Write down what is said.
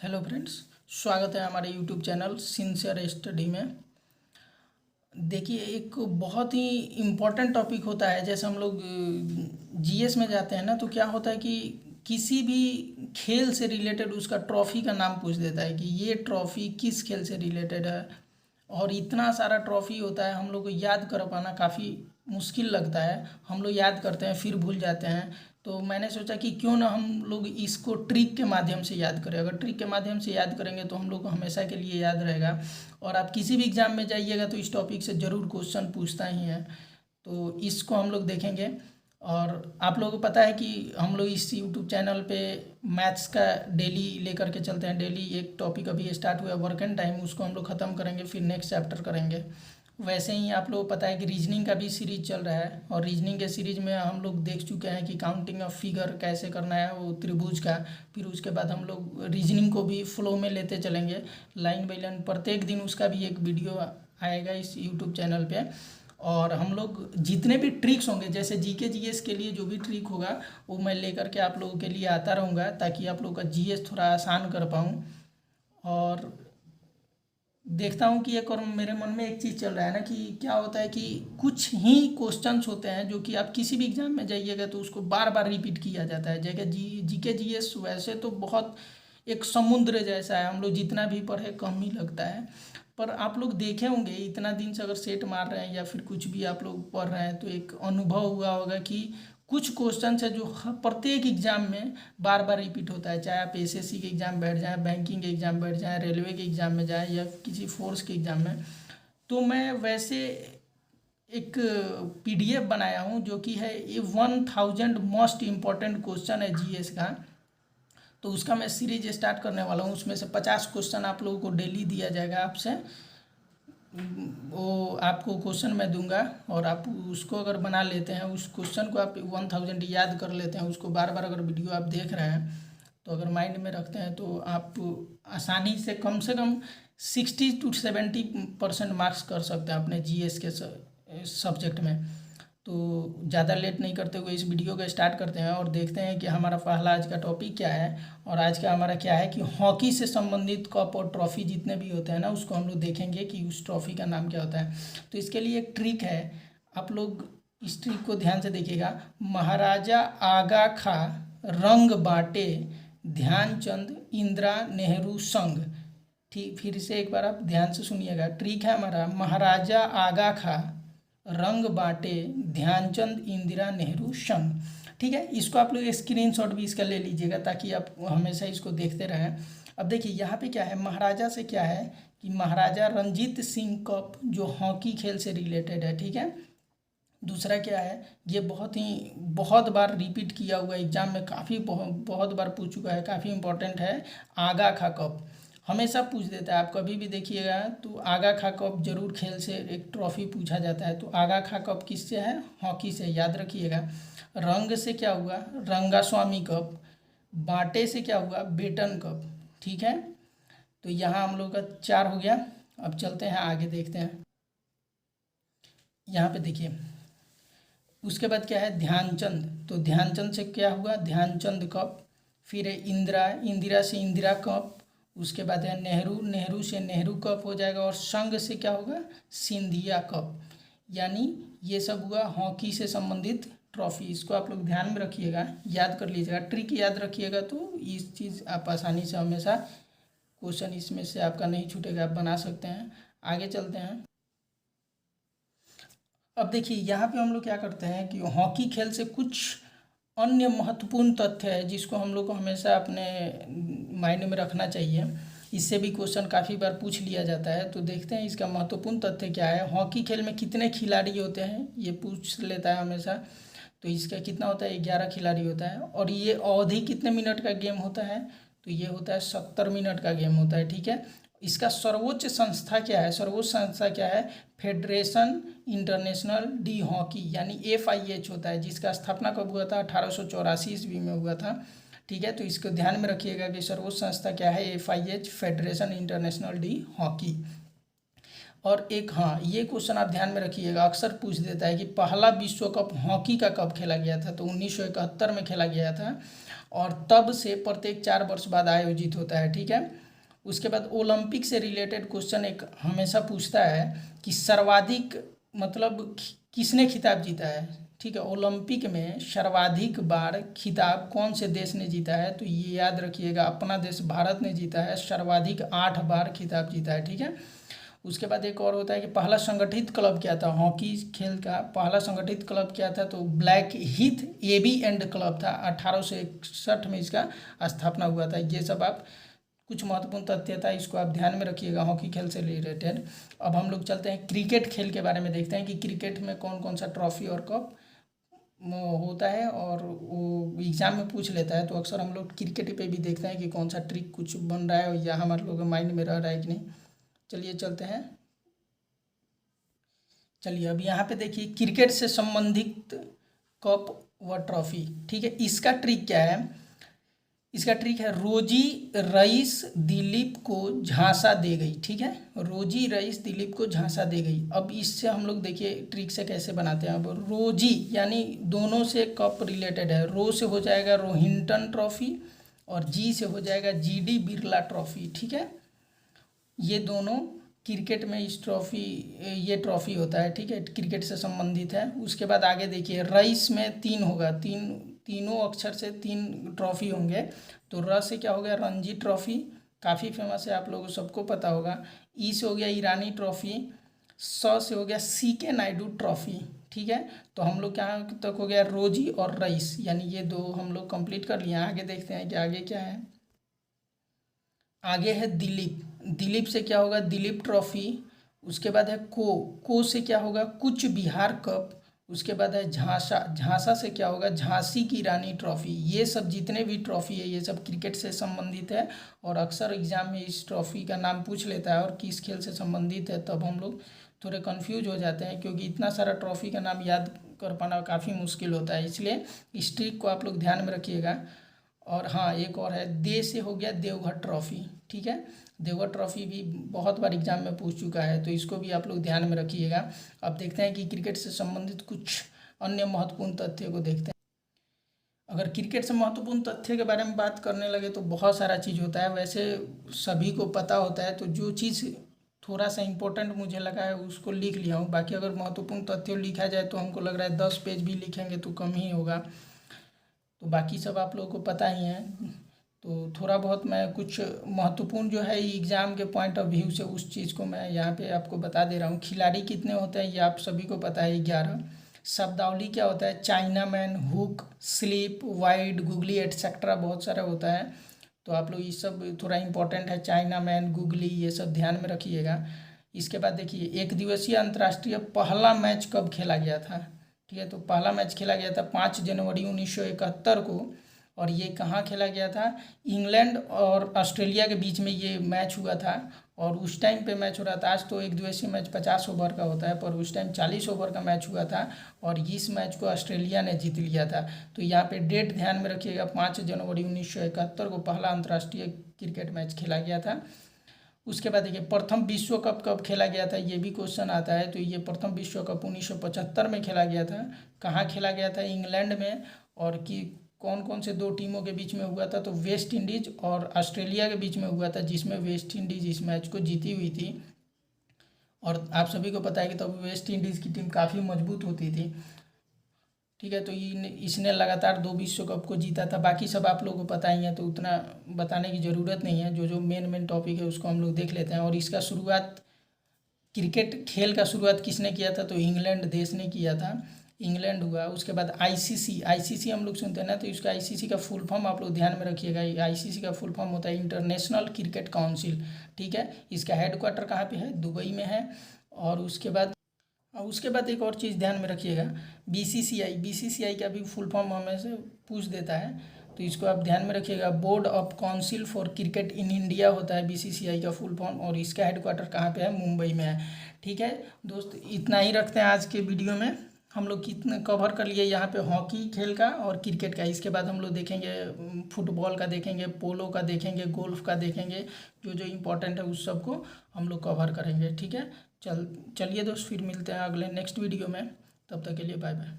Hello friends, स्वागत है हमारे यूट्यूब चैनल सिंसियर स्टडी में। देखिए, एक बहुत ही इम्पोर्टेंट टॉपिक होता है। जैसे हम लोग जीएस में जाते हैं ना, तो क्या होता है कि किसी भी खेल से रिलेटेड उसका ट्रॉफी का नाम पूछ देता है कि ये ट्रॉफी किस खेल से रिलेटेड है। और इतना सारा ट्रॉफी होता है, हम लोग को याद कर पाना काफ़ी मुश्किल लगता है। हम लोग याद करते हैं फिर भूल जाते हैं। तो मैंने सोचा कि क्यों ना हम लोग इसको ट्रिक के माध्यम से याद करें। अगर ट्रिक के माध्यम से याद करेंगे तो हम लोग को हमेशा के लिए याद रहेगा। और आप किसी भी एग्ज़ाम में जाइएगा तो इस टॉपिक से ज़रूर क्वेश्चन पूछता ही है। तो इसको हम लोग देखेंगे। और आप लोगों को पता है कि हम लोग इस यूट्यूब चैनल पे मैथ्स का डेली लेकर के चलते हैं। डेली एक टॉपिक अभी स्टार्ट हुआ है, वर्क एंड टाइम, उसको हम लोग ख़त्म करेंगे, फिर नेक्स्ट चैप्टर करेंगे। वैसे ही आप लोगों को पता है कि रीजनिंग का भी सीरीज चल रहा है, और रीजनिंग के सीरीज में हम लोग देख चुके हैं कि काउंटिंग ऑफ फिगर कैसे करना है, वो त्रिभुज का। फिर उसके बाद हम लोग रीजनिंग को भी फ्लो में लेते चलेंगे, लाइन बाई लाइन। प्रत्येक दिन उसका भी एक वीडियो आएगा इस यूट्यूब चैनल पे। और हम लोग जितने भी ट्रिक्स होंगे, जैसे जीके जीएस के लिए जो भी ट्रिक होगा वो मैं लेकर के आप लोगों के लिए आता रहूँगा, ताकि आप लोगों का जीएस थोड़ा आसान कर पाऊँ। और देखता हूँ कि एक और मेरे मन में एक चीज़ चल रहा है ना, कि क्या होता है कि कुछ ही क्वेश्चंस होते हैं जो कि आप किसी भी एग्जाम में जाइएगा तो उसको बार बार रिपीट किया जाता है। जैसे जीके जीएस वैसे तो बहुत एक समुद्र जैसा है, हम लोग जितना भी पढ़े कम ही लगता है। पर आप लोग देखे होंगे, इतना दिन से अगर सेट मार रहे हैं या फिर कुछ भी आप लोग पढ़ रहे हैं, तो एक अनुभव हुआ होगा कि कुछ क्वेश्चन है जो प्रत्येक एग्जाम में बार बार रिपीट होता है। चाहे आप एसएससी के एग्जाम बैठ जाएं, बैंकिंग के एग्जाम बैठ जाएं, रेलवे के एग्जाम में जाएं, या किसी फोर्स के एग्जाम में। तो मैं वैसे एक पीडीएफ बनाया हूँ जो कि है ये 1000 मोस्ट इम्पॉर्टेंट क्वेश्चन है जीएस का। तो उसका मैं सीरीज स्टार्ट करने वाला हूँ। उसमें से 50 क्वेश्चन आप लोगों को डेली दिया जाएगा आपसे। वो आपको क्वेश्चन मैं दूंगा, और आप उसको अगर बना लेते हैं, उस क्वेश्चन को आप 1000 याद कर लेते हैं, उसको बार बार अगर वीडियो आप देख रहे हैं तो अगर माइंड में रखते हैं, तो आप आसानी से कम 60 to 70% मार्क्स कर सकते हैं अपने जीएस के सब्जेक्ट में। तो ज़्यादा लेट नहीं करते हुए इस वीडियो को स्टार्ट करते हैं और देखते हैं कि हमारा पहला आज का टॉपिक क्या है। और आज का हमारा क्या है कि हॉकी से संबंधित कप और ट्रॉफी जितने भी होते हैं ना, उसको हम लोग देखेंगे कि उस ट्रॉफी का नाम क्या होता है। तो इसके लिए एक ट्रिक है, आप लोग इस ट्रिक को ध्यान से देखिएगा। महाराजा आगा खां रंग बांटे, ध्यानचंद इंदिरा नेहरू संग। ठीक, फिर से एक बार आप ध्यान से सुनिएगा। ट्रिक है हमारा, महाराजा आगा खां रंग बांटे, ध्यानचंद इंदिरा नेहरू संग। ठीक है, इसको आप लोग स्क्रीनशॉट भी इसका ले लीजिएगा, ताकि आप हमेशा इसको देखते रहें। अब देखिए यहाँ पे क्या है, महाराजा से क्या है कि महाराजा रणजीत सिंह कप, जो हॉकी खेल से रिलेटेड है। ठीक है, दूसरा क्या है, ये बहुत बार रिपीट किया हुआ एग्जाम में, काफ़ी बहुत बार पूछ चुका है, काफ़ी इंपॉर्टेंट है, आगा खा कप। हमेशा पूछ देता है, आप कभी भी देखिएगा तो आगा खा कप जरूर खेल से एक ट्रॉफी पूछा जाता है। तो आगा खा कप किससे है? हॉकी से, याद रखिएगा। रंग से क्या हुआ? रंगास्वामी कप। बांटे से क्या हुआ? Beighton cup. ठीक है, तो यहाँ हम लोग का 4 हो गया। अब चलते हैं आगे, देखते हैं। यहाँ पे देखिए, उसके बाद क्या है, ध्यानचंद। तो ध्यानचंद से क्या हुआ? ध्यानचंद कप। फिर है इंदिरा, इंदिरा से इंदिरा कप। उसके बाद है नेहरू, नेहरू से नेहरू कप हो जाएगा। और संघ से क्या होगा? सिंधिया कप। यानी ये सब हुआ हॉकी से संबंधित ट्रॉफी। इसको आप लोग ध्यान में रखिएगा, याद कर लीजिएगा, ट्रिक याद रखिएगा, तो इस चीज़ आप आसानी से हमेशा क्वेश्चन इसमें से आपका नहीं छूटेगा, आप बना सकते हैं। आगे चलते हैं। अब देखिए यहाँ पे हम लोग क्या करते हैं कि हॉकी खेल से कुछ अन्य महत्वपूर्ण तथ्य है जिसको हम लोग को हमेशा अपने माइंड में रखना चाहिए। इससे भी क्वेश्चन काफ़ी बार पूछ लिया जाता है। तो देखते हैं इसका महत्वपूर्ण तथ्य क्या है। हॉकी खेल में कितने खिलाड़ी होते हैं, ये पूछ लेता है हमेशा। तो इसका कितना होता है? 11 खिलाड़ी होता है। और ये अवधि कितने मिनट का गेम होता है? तो ये होता है 70 मिनट का गेम होता है। ठीक है, इसका सर्वोच्च संस्था क्या है? सर्वोच्च संस्था क्या है? फेडरेशन इंटरनेशनल डी हॉकी, यानी FIH होता है, जिसका स्थापना कब हुआ था? 1884 ईस्वी में हुआ था। ठीक है, तो इसको ध्यान में रखिएगा कि सर्वोच्च संस्था क्या है? FIH, federation international D hockey. और एक, हाँ, ये क्वेश्चन आप ध्यान में रखिएगा, अक्सर पूछ देता है कि पहला विश्व कप हॉकी का कब खेला गया था? तो 1971 में खेला गया था। और तब से प्रत्येक 4 वर्ष बाद आयोजित होता है। ठीक है, उसके बाद ओलंपिक से रिलेटेड क्वेश्चन एक हमेशा पूछता है कि सर्वाधिक मतलब किसने खिताब जीता है। ठीक है, ओलंपिक में सर्वाधिक बार खिताब कौन से देश ने जीता है, तो ये याद रखिएगा अपना देश भारत ने जीता है, सर्वाधिक 8 बार खिताब जीता है। ठीक है, उसके बाद एक और होता है कि पहला संगठित क्लब क्या था, हॉकी खेल का पहला संगठित क्लब क्या था, तो ब्लैक हीथ एबी एंड क्लब था, 1861 में इसका स्थापना हुआ था। ये सब आप कुछ महत्वपूर्ण तथ्य था, इसको आप ध्यान में रखिएगा हॉकी खेल से रिलेटेड। अब हम लोग चलते हैं क्रिकेट खेल के बारे में, देखते हैं कि क्रिकेट में कौन कौन सा ट्रॉफी और कप होता है, और वो एग्जाम में पूछ लेता है। तो अक्सर हम लोग क्रिकेट पे भी देखते हैं कि कौन सा ट्रिक कुछ बन रहा है या हमारे लोगों के माइंड में रह रहा है कि नहीं। चलिए चलते हैं। चलिए अब यहाँ पे देखिए क्रिकेट से संबंधित कप व ट्रॉफी। ठीक है, इसका ट्रिक क्या है, इसका ट्रिक है रोजी रईस दिलीप को झांसा दे गई। ठीक है, रोजी रईस दिलीप को झांसा दे गई। अब इससे हम लोग देखिए ट्रिक से कैसे बनाते हैं। अब रोजी यानी दोनों से कप रिलेटेड है, रो से हो जाएगा रोहिंटन ट्रॉफी और जी से हो जाएगा जीडी बिरला ट्रॉफी। ठीक है, ये दोनों क्रिकेट में इस ट्रॉफी ये ट्रॉफी होता है। ठीक है, क्रिकेट से संबंधित है। उसके बाद आगे देखिए रईस में 3 होगा, तीनों अक्षर से 3 ट्रॉफी होंगे। तो र से क्या हो गया रणजी ट्रॉफी, काफ़ी फेमस है, आप लोगों को सबको पता होगा। ई से हो गया ईरानी ट्रॉफी, स से हो गया सी के नायडू ट्रॉफी। ठीक है, तो हम लोग कहाँ तक हो गया रोजी और रईस, यानी ये 2 हम लोग कंप्लीट कर लिए। आगे देखते हैं कि आगे क्या है। आगे है दिलीप, दिलीप से क्या होगा दिलीप ट्रॉफी। उसके बाद है को से क्या होगा कूच बिहार कप। उसके बाद है झांसा, झांसा से क्या होगा झांसी की रानी ट्रॉफी। ये सब जितने भी ट्रॉफी है ये सब क्रिकेट से संबंधित है, और अक्सर एग्जाम में इस ट्रॉफी का नाम पूछ लेता है और किस खेल से संबंधित है, तब हम लोग थोड़े कन्फ्यूज हो जाते हैं, क्योंकि इतना सारा ट्रॉफी का नाम याद कर पाना काफ़ी मुश्किल होता है। इसलिए इस ट्रिक को आप लोग ध्यान में रखिएगा। और हाँ एक और है दे से हो गया देवघर ट्रॉफी। ठीक है, देवघर ट्रॉफी भी बहुत बार एग्जाम में पूछ चुका है, तो इसको भी आप लोग ध्यान में रखिएगा। अब देखते हैं कि क्रिकेट से संबंधित कुछ अन्य महत्वपूर्ण तथ्य को देखते हैं। अगर क्रिकेट से महत्वपूर्ण तथ्य के बारे में बात करने लगे तो बहुत सारा चीज़ होता है, वैसे सभी को पता होता है, तो जो चीज़ थोड़ा सा इम्पोर्टेंट मुझे लगा है उसको लिख लिया हूँ। बाकी अगर महत्वपूर्ण तथ्य लिखा जाए तो हमको लग रहा है 10 पेज भी लिखेंगे तो कम ही होगा, तो बाकी सब आप लोगों को पता ही है। तो थोड़ा बहुत मैं कुछ महत्वपूर्ण जो है एग्ज़ाम के पॉइंट ऑफ व्यू से उस चीज़ को मैं यहाँ पे आपको बता दे रहा हूँ। खिलाड़ी कितने होते हैं ये आप सभी को पता है 11। शब्दावली क्या होता है China man, hook, slip, wide, googly etcetera बहुत सारा होता है, तो आप लोग ये सब थोड़ा इंपॉर्टेंट है, चाइना मैन, गुगली ये सब ध्यान में रखिएगा। इसके बाद देखिए एक दिवसीय अंतर्राष्ट्रीय पहला मैच कब खेला गया था। ठीक है, तो पहला मैच खेला गया था 5 जनवरी 1971 को, और ये कहाँ खेला गया था इंग्लैंड और ऑस्ट्रेलिया के बीच में ये मैच हुआ था। और उस टाइम पे मैच हो रहा था, आज तो एक दिवसीय मैच 50 ओवर का होता है, पर उस टाइम 40 ओवर का मैच हुआ था, और इस मैच को ऑस्ट्रेलिया ने जीत लिया था। तो यहाँ पे डेट ध्यान में रखिएगा 5 जनवरी 1971 को पहला अंतर्राष्ट्रीय क्रिकेट मैच खेला गया था। उसके बाद देखिए प्रथम विश्व कप कब खेला गया था, ये भी क्वेश्चन आता है। तो ये प्रथम विश्व कप 1975 में खेला गया था। कहाँ खेला गया था इंग्लैंड में, और कि कौन कौन से 2 टीमों के बीच में हुआ था, तो वेस्ट इंडीज़ और ऑस्ट्रेलिया के बीच में हुआ था, जिसमें वेस्ट इंडीज़ इस मैच को जीती हुई थी। और आप सभी को पता है कि तब तो वेस्ट इंडीज़ की टीम काफ़ी मजबूत होती थी। ठीक है, तो इसने लगातार 2 विश्व कप को जीता था। बाकी सब आप लोगों को पता ही है, तो उतना बताने की ज़रूरत नहीं है। जो जो मेन टॉपिक है उसको हम लोग देख लेते हैं। और इसका शुरुआत क्रिकेट खेल का शुरुआत किसने किया था, तो इंग्लैंड देश ने किया था, इंग्लैंड हुआ। उसके बाद आईसीसी हम लोग सुनते हैं ना, तो इसका आईसीसी का फुल फॉर्म आप लोग ध्यान में रखिएगा। आईसीसी का फुल फॉर्म होता है इंटरनेशनल क्रिकेट काउंसिल। ठीक है, इसका हेडक्वार्टर कहाँ पे है, दुबई में है। और उसके बाद एक और चीज़ ध्यान में रखिएगा, बीसीसीआई का भी फुल फॉर्म हमें से पूछ देता है, तो इसको आप ध्यान में रखिएगा। Board of council for cricket in India होता है बीसीसीआई का फुल फॉर्म, और इसका हेडक्वार्टर कहाँ पे है, मुंबई में है। ठीक है दोस्त, इतना ही रखते हैं आज के वीडियो में। हम लोग कितने कवर कर लिए यहाँ पे हॉकी खेल का और क्रिकेट का। इसके बाद हम लोग देखेंगे फुटबॉल का, देखेंगे पोलो का, देखेंगे गोल्फ का, देखेंगे जो जो इम्पोर्टेंट है उस सब को हम लोग कवर करेंगे। ठीक है, चलिए दोस्त, फिर मिलते हैं अगले नेक्स्ट वीडियो में। तब तक के लिए बाय बाय।